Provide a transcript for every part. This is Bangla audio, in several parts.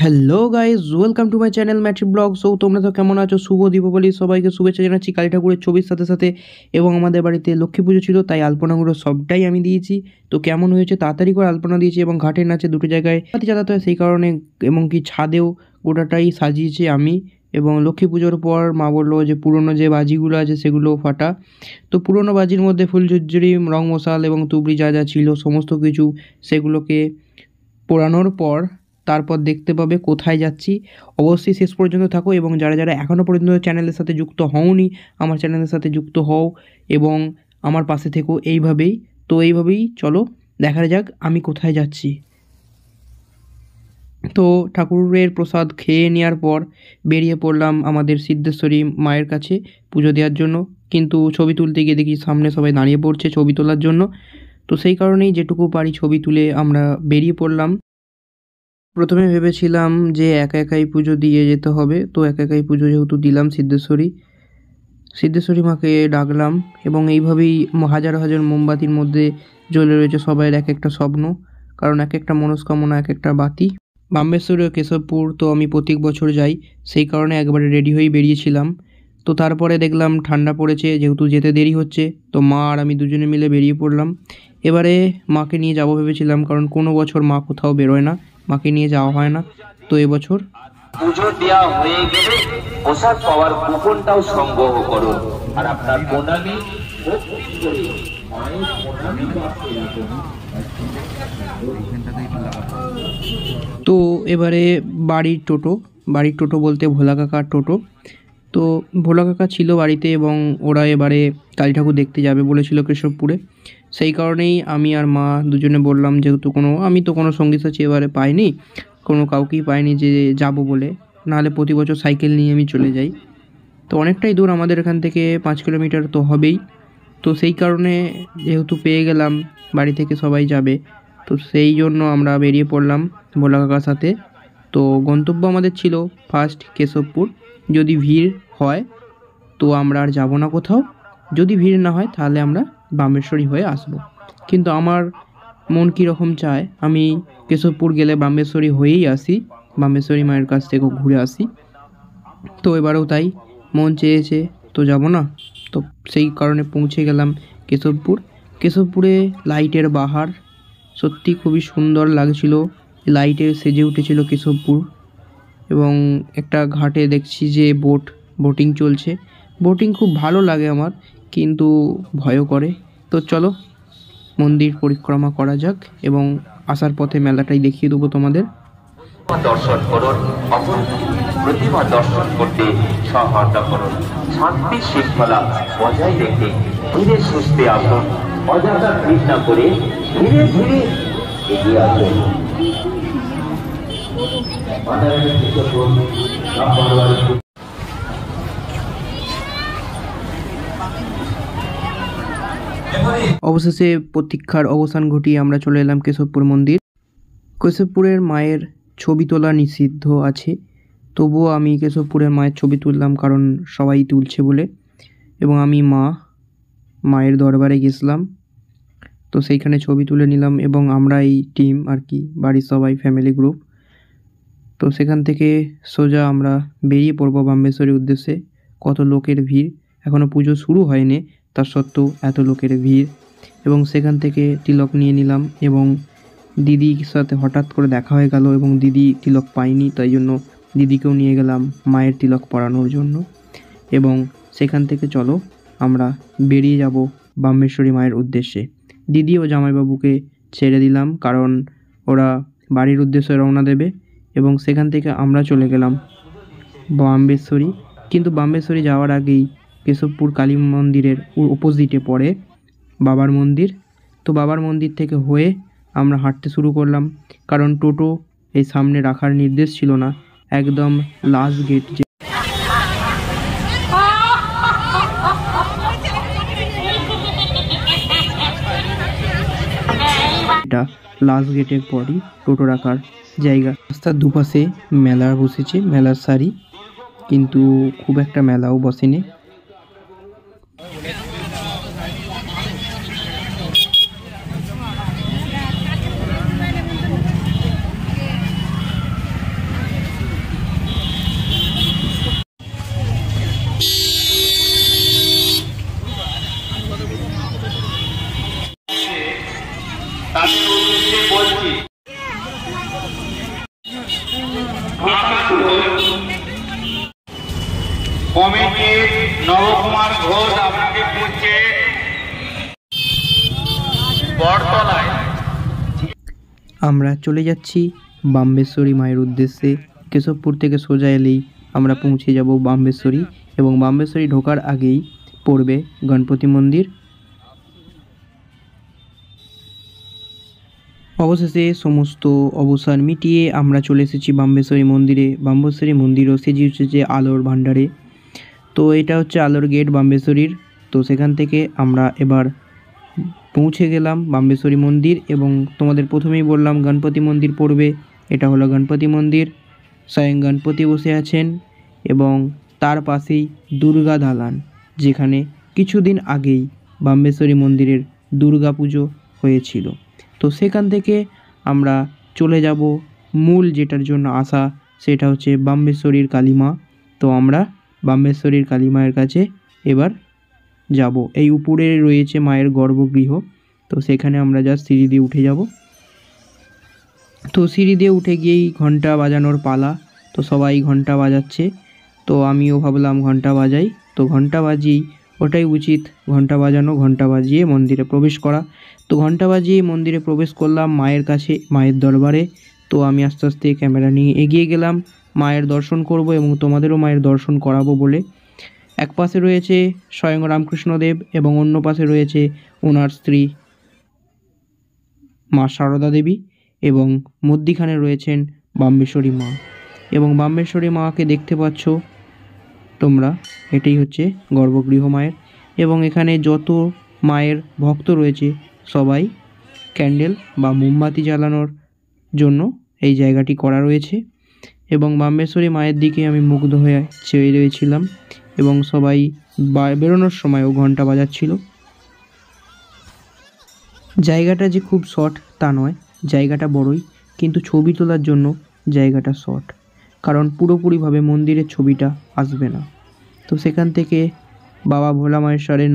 Hello guys, welcome to my channel matric blog. So তোমরা তো কেমন আছো? শুভ দীপাবলি, সবাইকে শুভেচ্ছা জানাচ্ছি কালী ঠাকুরের ছবির সাথে সাথে। এবং আমাদের বাড়িতে লক্ষ্মী পুজো ছিল, তাই আলপনাগুলো সবটাই আমি দিয়েছি। তো কেমন হয়েছে, তাড়াতাড়ি করে আলপনা দিয়েছি এবং ঘাটের নাচে দুটো জায়গায় হাতি চালাতে হয়, সেই কারণে এমনকি ছাদেও গোটাটাই সাজিয়েছি আমি। এবং লক্ষ্মী পুজোর পর মা বললো যে পুরনো যে বাজিগুলো আছে সেগুলো ফাটা। তো পুরনো বাজির মধ্যে ফুলঝুরঝুরি, রং মশাল এবং তুবড়ি যা যা ছিল সমস্ত কিছু, সেগুলোকে পোড়ানোর পর তারপর দেখতে পাবে কোথায় যাচ্ছি। অবশ্যই শেষ পর্যন্ত থাকো এবং যারা যারা এখনও পর্যন্ত চ্যানেলের সাথে যুক্ত হওনি, আমার চ্যানেলের সাথে যুক্ত হও এবং আমার পাশে থেকো এইভাবেই। তো এইভাবেই চলো দেখা যাক আমি কোথায় যাচ্ছি। তো ঠাকুরের প্রসাদ খেয়ে নেওয়ার পর বেরিয়ে পড়লাম আমাদের সিদ্ধেশ্বরী মায়ের কাছে পুজো দেওয়ার জন্য। কিন্তু ছবি তুলতে গিয়ে দেখি সামনে সবাই দাঁড়িয়ে পড়ছে ছবি তোলার জন্য। তো সেই কারণেই যেটুকু পারি ছবি তুলে আমরা বেরিয়ে পড়লাম। প্রথমে ভেবেছিলাম যে একা একাই পুজো দিয়ে যেতে হবে, তো একা একাই পুজো যেহেতু দিলাম সিদ্ধেশ্বরী মাকে ডাকলাম এবং এইভাবেই হাজার হাজার মোমবাতির মধ্যে জ্বলে রয়েছে সবাইয়ের এক একটা স্বপ্ন, কারণ এক একটা মনস্কামনা এক একটা বাতি। বাম্বেশ্বরী ও কেশবপুর তো আমি প্রত্যেক বছর যাই, সেই কারণে একবারে রেডি হয়েই বেরিয়েছিলাম। তো তারপরে দেখলাম ঠান্ডা পড়েছে, যেহেতু যেতে দেরি হচ্ছে, তো মা আর আমি দুজনে মিলে বেরিয়ে পড়লাম। এবারে মাকে নিয়ে যাবো ভেবেছিলাম, কারণ কোনো বছর মা কোথাও বেরোয় না, মাকে নিয়ে যাওয়া হয় না। তো এবছর পুজো দেওয়া হয়ে গেলে প্রসাদ পাওয়ার কুপনটাও সংগ্রহ করুন আর আপনার প্রণামী তো এবারে বাড়ির টোটো বলতে ভোলা কাকার টোটো। তো ভোলা কাকা ছিল বাড়িতে এবং ওরা এবারে কালী ঠাকুর দেখতে যাবে বলেছিল কেশবপুরে। সেই কারণেই আমি আর মা দুজনে বললাম, যেহেতু আমি তো কোনো সঙ্গী সাথী এবারে পাইনি, কোনো কাউকেই পাইনি যে যাব বলে, নাহলে প্রতি বছর সাইকেল নিয়ে আমি চলে যাই। তো অনেকটাই দূর আমাদের এখান থেকে, 5 কিলোমিটার তো হবেই। তো সেই কারণে যেহেতু পেয়ে গেলাম বাড়ি থেকে সবাই যাবে, তো সেই জন্য আমরা বেরিয়ে পড়লাম ভোলা কাকার সাথে। তো গন্তব্য আমাদের ছিল ফার্স্ট কেশবপুর। যদি ভিড় হয় তো আমরা আর যাব না কোথাও, যদি ভিড় না হয় তাহলে আমরা বাম্বেশ্বরী হয়ে আসব। কিন্তু আমার মন কীরকম চায় আমি কেশবপুর গেলে বাম্বেশ্বরী হয়েই আসি, বাম্বেশ্বরী মায়ের কাছ থেকে ঘুরে আসি। তো এবারেও তাই মন চেয়েছে, তো যাব না। তো সেই কারণে পৌঁছে গেলাম কেশবপুরে লাইটের বাহার সত্যি খুবই সুন্দর লাগছিল, লাইটে সেজে উঠেছিল কেশবপুর। এবং একটা ঘাটে দেখছি যে বোটিং চলছে। বোটিং খুব ভালো লাগে আমার, কিন্তু ভয়ও করে। তো চলো মন্দির পরিক্রমা করা যাক এবং আসার পথে মেলাটাই দেখিয়ে দেবো তোমাদের। দর্শন করুন, প্রতিমা দর্শন করতে সহায়তা করুন। শান্তি শৃঙ্খলা বজায় রেখে ধীরে সুস্থে আসুন, অযথা ভিড় না করে ধীরে ধীরে এগিয়ে আসুন। অবশেষে প্রতীক্ষার অবসান ঘটিয়ে আমরা চলে এলাম কেশবপুর মন্দির। কেশবপুরের মায়ের ছবি তোলা নিষিদ্ধ আছে, তবুও আমি কেশবপুরের মায়ের ছবি তুললাম, কারণ সবাই তুলছে বলে। এবং আমি মায়ের দরবারে গেছিলাম, তো সেইখানে ছবি তুলে নিলাম এবং আমরা এই টিম আর কি, বাড়ির সবাই ফ্যামিলি গ্রুপ। তো সেখান থেকে সোজা আমরা বেরিয়ে পড়বো বাম্বেশ্বরীর উদ্দেশ্যে। কত লোকের ভিড়, এখনও পুজো শুরু হয়নি, তার সত্ত্বেও এত লোকের ভিড়। এবং সেখান থেকে তিলক নিয়ে নিলাম এবং দিদির সাথে হঠাৎ করে দেখা হয়ে গেল এবং দিদি তিলক পাইনি, তাই জন্য দিদিকেও নিয়ে গেলাম মায়ের তিলক পরানোর জন্য। এবং সেখান থেকে চলো আমরা বেরিয়ে যাব বাম্বেশ্বরী মায়ের উদ্দেশ্যে। দিদি ও জামাইবাবুকে ছেড়ে দিলাম, কারণ ওরা বাড়ির উদ্দেশ্যে রওনা দেবে। এবং সেখান থেকে আমরা চলে গেলাম বাম্বেশ্বরী। কিন্তু বাম্বেশ্বরী যাওয়ার আগেই কেশবপুর কালী মন্দিরের অপোজিটে পড়ে বাবার মন্দির। তো বাবার মন্দির থেকে হয়ে আমরা হাঁটতে শুরু করলাম, কারণ টোটো এই সামনে রাখার নির্দেশ ছিল না। একদম লাস্ট গেট, যেটা লাস্ট গেটের পরই টোটো রাখার জায়গা। রাস্তার দুপাশে মেলা বসেছে, মেলার সারি, কিন্তু খুব একটা মেলাও বসেনি। আপনাদের উদ্দেশ্যে বলছি, কমিটির নবকুমার ঘোষ আপনাকে পৌঁছে বটতলায়। আমরা চলে যাচ্ছি বাম্বেশ্বরী মায়ের উদ্দেশ্যে। কেশবপুর থেকে সোজা এলেই আমরা পৌঁছে যাব বাম্বেশ্বরী, এবং বাম্বেশ্বরী ঢোকার আগেই পড়বে গণপতি মন্দির। অবশেষে সমস্ত অবসান মিটিয়ে আমরা চলে এসেছি বাম্বেশ্বরী মন্দিরে। বাম্বেশ্বরী মন্দিরও সেজে উঠেছে আলোর ভাণ্ডারে। তো এটা হচ্ছে আলোর গেট বাম্বেশ্বরীর। তো সেখান থেকে আমরা এবার পৌঁছে গেলাম বাম্বেশ্বরী মন্দির, এবং তোমাদের প্রথমেই বললাম গণপতি মন্দির পড়বে। এটা হলো গণপতি মন্দির, স্বয়ং গণপতি বসে আছেন, এবং তার পাশেই দুর্গা দালান, যেখানে কিছুদিন আগেই বাম্বেশ্বরী মন্দিরের দুর্গা পুজো হয়েছিল। তো সেখান থেকে আমরা চলে যাব মূল যেটার জন্য আসা, সেটা হচ্ছে বাম্বেশ্বরীর কালীমা। তো আমরা বাম্বেশ্বরীর কালী মায়ের কাছে এবার যাব। এই উপরে রয়েছে মায়ের গর্ভগৃহ। তো সেখানে আমরা জাস্ট সিঁড়ি দিয়ে উঠে যাব। তো সিঁড়ি দিয়ে উঠে গিয়েই ঘন্টা বাজানোর পালা। তো সবাই ঘন্টা বাজাচ্ছে, তো আমিও ভাবলাম ঘন্টা বাজাই। তো ঘন্টা বাজিয়েই, ওটাই উচিত, ঘন্টা বাজানো, ঘন্টা বাজিয়ে মন্দিরে প্রবেশ করা। তো ঘন্টা বাজিয়ে মন্দিরে প্রবেশ করলাম মায়ের কাছে, মায়ের দরবারে। তো আমি আস্তে আস্তে ক্যামেরা নিয়ে এগিয়ে গেলাম মায়ের দর্শন করব এবং তোমাদেরও মায়ের দর্শন করাবো বলে। এক পাশে রয়েছে স্বয়ং রামকৃষ্ণদেব এবং অন্য পাশে রয়েছে ওনার স্ত্রী মা সারদা দেবী, এবং মধ্যিখানে রয়েছেন বাম্বেশ্বরী মা। এবং বাম্বেশ্বরী মাকে দেখতে পাচ্ছ তোমরা, এটাই হচ্ছে গর্ভগৃহ মায়ের। এবং এখানে যত মায়ের ভক্ত রয়েছে সবাই ক্যান্ডেল বা মোমবাতি জ্বালানোর জন্য এই জায়গাটি করা রয়েছে। এবং বাম্বেশ্বরী মায়ের দিকে আমি মুগ্ধ হয়ে চেয়ে রয়েছিলাম, এবং সবাই বেরোনোর সময়ও ঘন্টা বাজাচ্ছিল। জায়গাটা যে খুব শর্ট তা নয়, জায়গাটা বড়ই, কিন্তু ছবি তোলার জন্য জায়গাটা শর্ট, কারণ পুরোপুরিভাবে মন্দিরের ছবিটা আসবে না। তো সেখান থেকে বাবা ভোলা মহেশ্বরের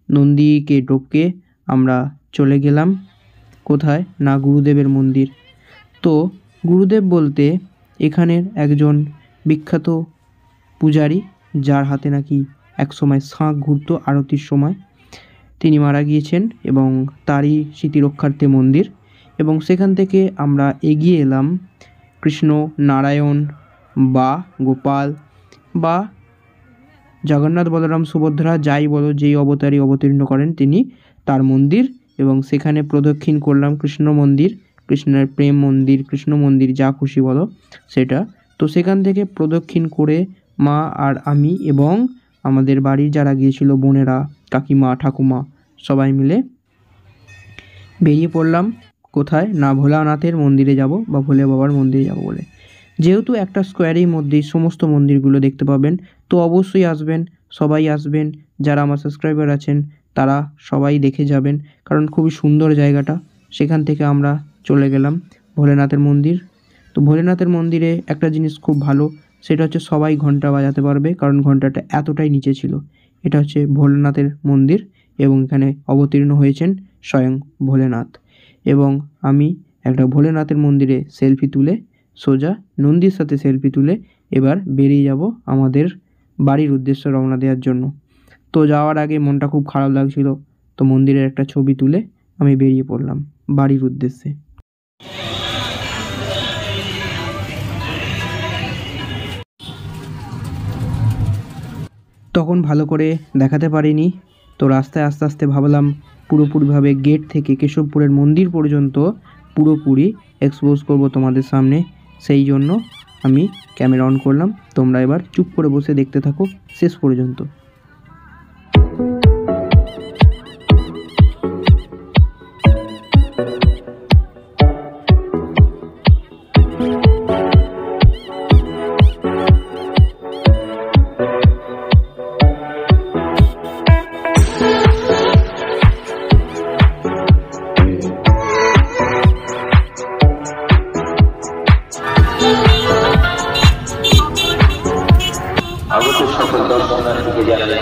নন্দীকে টপকে আমরা চলে গেলাম কোথায় না, গুরুদেবের মন্দির। তো গুরুদেব বলতে এখানের একজন বিখ্যাত পূজারী, যার হাতে নাকি একসময় শাঁখ ঘুরতো আরতির সময়। তিনি মারা গিয়েছেন, এবং তারই স্মৃতি রক্ষার্থে মন্দির। এবং সেখান থেকে আমরা এগিয়ে এলাম কৃষ্ণ, নারায়ণ বা গোপাল বা জগন্নাথ, বলরাম, সুভদ্রা, যাই বলো, যেই অবতারই অবতীর্ণ করেন তিনি, তার মন্দির। এবং সেখানে প্রদক্ষিণ করলাম কৃষ্ণ মন্দির, কৃষ্ণের প্রেম মন্দির, কৃষ্ণ মন্দির, যা খুশি বলো সেটা। তো সেখান থেকে প্রদক্ষিণ করে মা আর আমি এবং আমাদের বাড়ির যারা গিয়েছিল, বোনেরা, কাকিমা, ঠাকুমা, সবাই মিলে বেরিয়ে পড়লাম কোথায় না, ভোলানাথের মন্দিরে যাব বা ভোলে বাবার মন্দিরে যাব বলে। যেহেতু একটা স্কোয়ারের মধ্যেই সমস্ত মন্দিরগুলো দেখতে পাবেন, তো অবশ্যই আসবেন, সবাই আসবেন। যারা আমার সাবস্ক্রাইবার আছেন তারা সবাই দেখে যাবেন, কারণ খুবই সুন্দর জায়গাটা। সেখান থেকে আমরা চলে গেলাম ভোলেনাথের মন্দির। তো ভোলেনাথের মন্দিরে একটা জিনিস খুব ভালো, সেটা হচ্ছে সবাই ঘন্টা বাজাতে পারবে, কারণ ঘন্টাটা এতটাই নিচে ছিল। এটা হচ্ছে ভোলেনাথের মন্দির, এবং এখানে অবতীর্ণ হয়েছেন স্বয়ং ভোলেনাথ। এবং আমি একটা ভোলেনাথের মন্দিরে সেলফি তুলে, সোজা নন্দীর সাথে সেলফি তুলে এবার বেরিয়ে যাব আমাদের বাড়ির উদ্দেশ্যে রওনা দেওয়ার জন্য। তো যাওয়ার আগে মনটা খুব খারাপ লাগছিল, তো মন্দিরের একটা ছবি তুলে আমি বেরিয়ে পড়লাম বাড়ির উদ্দেশ্যে। তখন ভালো করে দেখাতে পারিনি, তো রাস্তায় আস্তে আস্তে ভাবলাম পুরোপুরিভাবে গেট থেকে কেশবপুরের মন্দির পর্যন্ত পুরোপুরি এক্সপোজ করব তোমাদের সামনে। সেই জন্য আমি ক্যামেরা অন করলাম। তোমরা এবার চুপ করে বসে দেখতে থাকো শেষ পর্যন্ত। আগত সকল দর্শনার্থীকে জানাই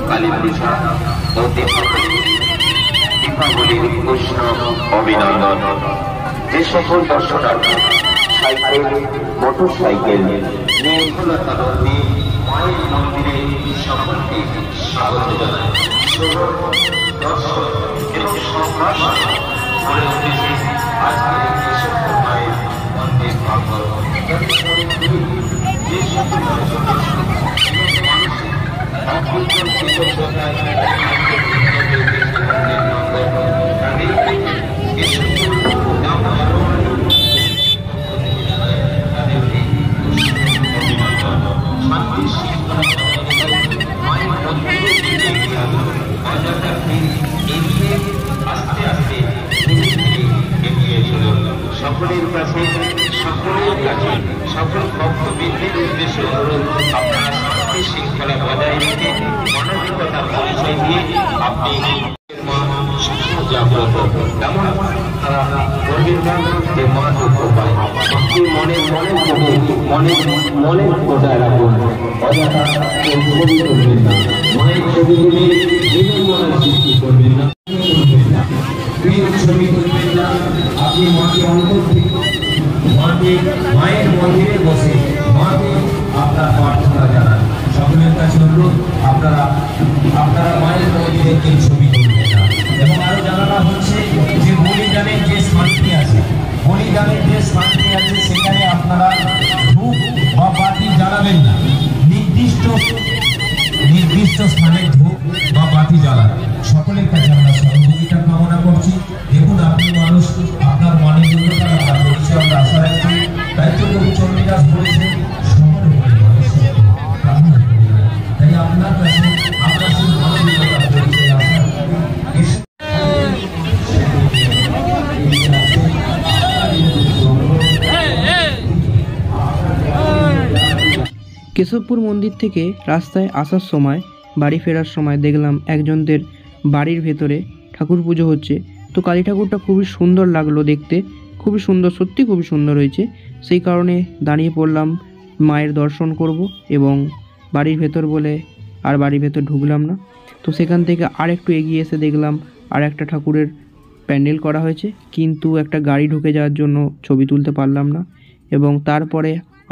কালী পূজা ও দীপাবলি সকলের উষ্ণ অভিনন্দন। যে সকল দর্শনার্থী সাইকেল, মোটর সাইকেল নিয়ে খোলাতানন্দে মায়ের মন্দিরে সকলকে স্বাগত জানাই। দর্শন এবং সম্মান গড়ে উঠেছে আজকের এই কেশবপুর মায়ের মন্দির প্রাঙ্গণ। যে সকল সকলের কাছে সকল ভক্তবৃন্দের উদ্দেশ্যে অনুরোধ, আপনারা শান্তি শৃঙ্খলা বজায় রেখে মানবিকতার পরিচয় দিয়ে আপনি জাগ্রত এমন তারা বলবেন না যে মা দুঃখ পায়। আপনি মনের কোটায় রাখুন, অযথা ছবি করবেন না, মায়ের ছবি তুলে বিড়ম্বনার সৃষ্টি করবেন না, ছবি করবেন না। আপনি মাকে অন্তর থেকে মায়ের মন্দিরে বসে মাকে আপনার প্রার্থনা জানান। সকলের কাছে অনুরোধ, আপনারা মায়ের মন্দিরে কেউ ছবি তুলবেন না। এবং আরো জানানো হচ্ছে যে বলিদানের যে স্থানটি আছে, সেখানে আপনারা ধূপ বা বাতি জ্বালাবেন না। নির্দিষ্ট স্থানে ধূপ বা বাতি জ্বালান। সকলের কাছে আমরা সহযোগিতা কামনা করছি। দেখুন, আপনি মানুষ, আপনার মানের জন্য আমরা পরিচয় আমরা আশা রাখছি। দায়িত্বকবি চণ্ডীদাস বলেছেন, সকলে তাই আপনার কাছে আমরা সেই মানবিকতার পরিচয় আশা কেশবপুর মন্দির থেকে রাস্তায় আসার সময়, বাড়ি ফেরার সময় দেখলাম একজনদের বাড়ির ভেতরে ঠাকুর পুজো হচ্ছে। তো কালী ঠাকুরটা খুবই সুন্দর লাগলো দেখতে, খুবই সুন্দর, সত্যি খুবই সুন্দর হয়েছে। সেই কারণে দাঁড়িয়ে পড়লাম, মায়ের দর্শন করব এবং বাড়ির ভেতর বলে আর বাড়ির ভেতর ঢুকলাম না। তো সেখান থেকে আর একটু এগিয়ে এসে দেখলাম আর একটা ঠাকুরের প্যান্ডেল করা হয়েছে, কিন্তু একটা গাড়ি ঢুকে যাওয়ার জন্য ছবি তুলতে পারলাম না। এবং তারপরে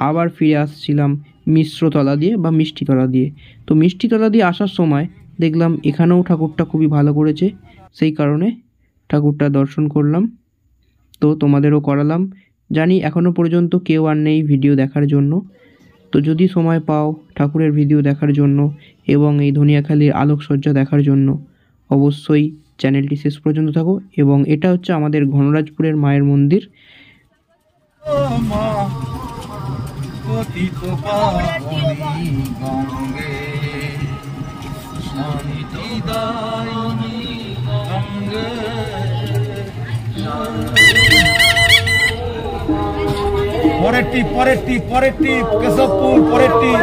আবার ফিরে আসছিলাম মিশ্রতলা দিয়ে বা মিষ্টিতলা দিয়ে। তো মিষ্টিতলা দিয়ে আসার সময় দেখলাম এখানেও ঠাকুরটা খুবই ভালো করেছে, সেই কারণে ঠাকুরটা দর্শন করলাম। তো তোমাদেরও করালাম। জানি এখনও পর্যন্ত কেউ আর নেই ভিডিও দেখার জন্য। তো যদি সময় পাও ঠাকুরের ভিডিও দেখার জন্য এবং এই ধনিয়াখালীর আলোকসজ্জা দেখার জন্য, অবশ্যই চ্যানেলটি শেষ পর্যন্ত থাকো। এবং এটা হচ্ছে আমাদের ঘনরাজপুরের মায়ের মন্দির। পরের টিপ কেশবপুর পরের টিপ।